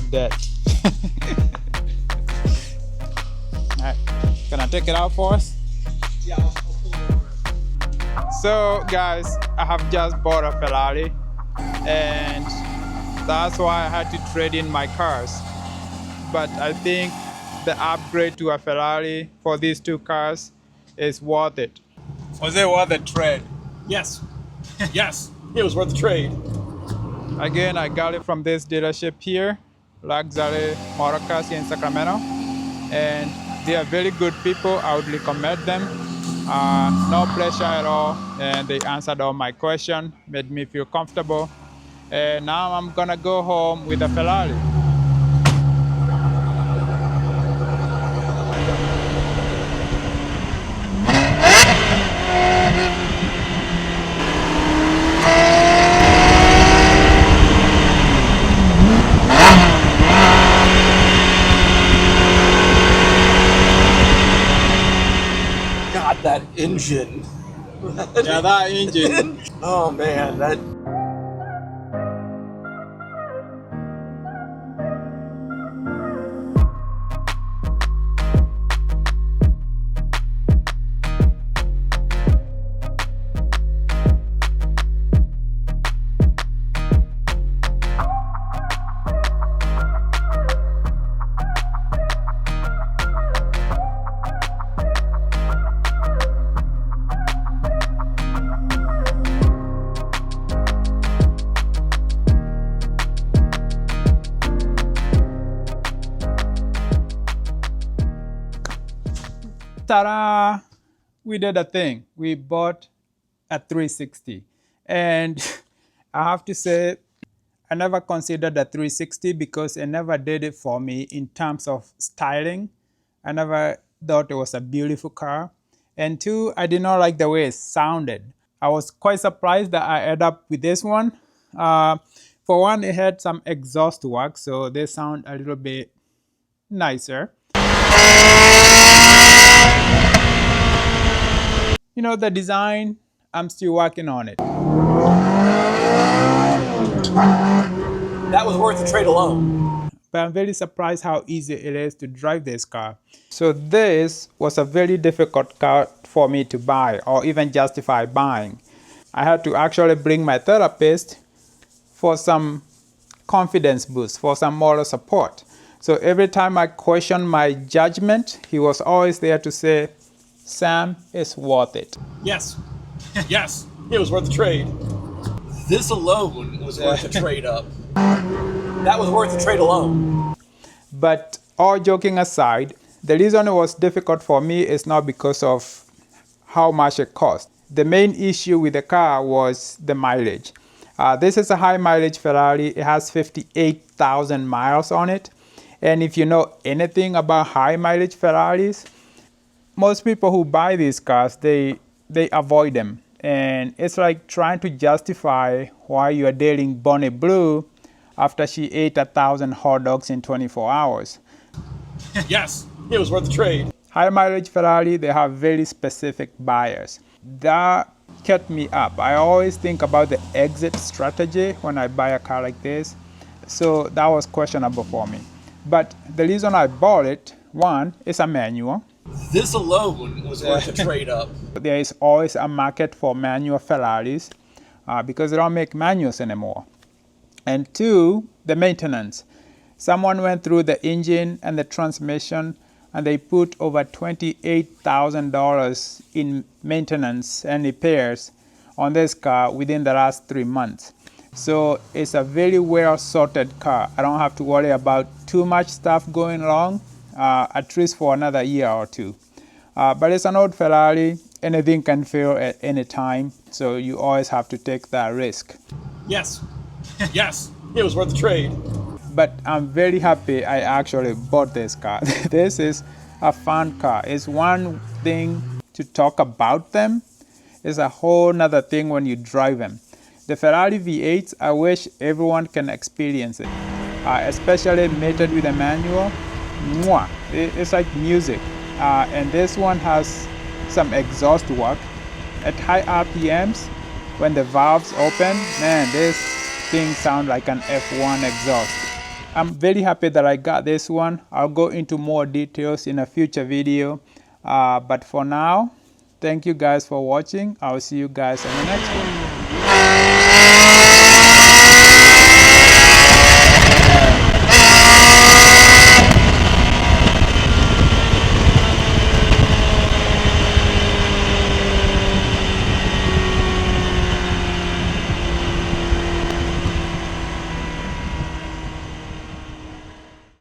for that. Alright, gonna take it out for us? Yeah, I'll pull it over. So guys, I have just bought a Ferrari and that's why I had to trade in my cars. But I think the upgrade to a Ferrari for these two cars is worth it. Was it worth the trade? Yes. Yes. It was worth the trade. Again, I got it from this dealership here, Luxury Motor Cars here in Sacramento. And they are very good people. I would recommend them. No pressure at all. And they answered all my questions, made me feel comfortable. And now I'm gonna go home with a Ferrari. God, that engine. Yeah, that engine. Oh man, that. Ta-da! We did a thing. We bought a 360. And I have to say, I never considered a 360 because it never did it for me in terms of styling. I never thought it was a beautiful car. And two, I did not like the way it sounded. I was quite surprised that I ended up with this one. For one, it had some exhaust work, so they sound a little bit nicer. You know, the design, I'm still working on it. That was worth the trade alone. But I'm very surprised how easy it is to drive this car. So this was a very difficult car for me to buy or even justify buying. I had to actually bring my therapist for some confidence boost, for some moral support. So every time I questioned my judgment, he was always there to say, Sam, it's worth it. Yes. Yes. It was worth the trade. This alone was worth the trade up. That was worth the trade alone. But all joking aside, the reason it was difficult for me is not because of how much it cost. The main issue with the car was the mileage. This is a high mileage Ferrari. It has 58,000 miles on it. And if you know anything about high mileage Ferraris, most people who buy these cars, they avoid them. And it's like trying to justify why you are dating Bonnie Blue after she ate 1,000 hot dogs in 24 hours. Yes, it was worth the trade. High mileage Ferrari, they have very specific buyers. That kept me up. I always think about the exit strategy when I buy a car like this. So that was questionable for me. But the reason I bought it, one, it's a manual. This alone was worth the trade up. There is always a market for manual Ferraris because they don't make manuals anymore. And two, the maintenance. Someone went through the engine and the transmission and they put over $28,000 in maintenance and repairs on this car within the last 3 months. So it's a very well sorted car. I don't have to worry about too much stuff going wrong, at least for another year or two. But it's an old Ferrari, anything can fail at any time, so you always have to take that risk. Yes. Yes, it was worth the trade. But I'm very happy I actually bought this car. This is a fun car. It's one thing to talk about them. It's a whole nother thing when you drive them. The Ferrari V8s, I wish everyone can experience it, especially mated with a manual. Mwah! It's like music. And this one has some exhaust work. At high RPMs, when the valves open, man, this thing sounds like an F1 exhaust. I'm very happy that I got this one. I'll go into more details in a future video. But for now, thank you guys for watching. I'll see you guys on the next one.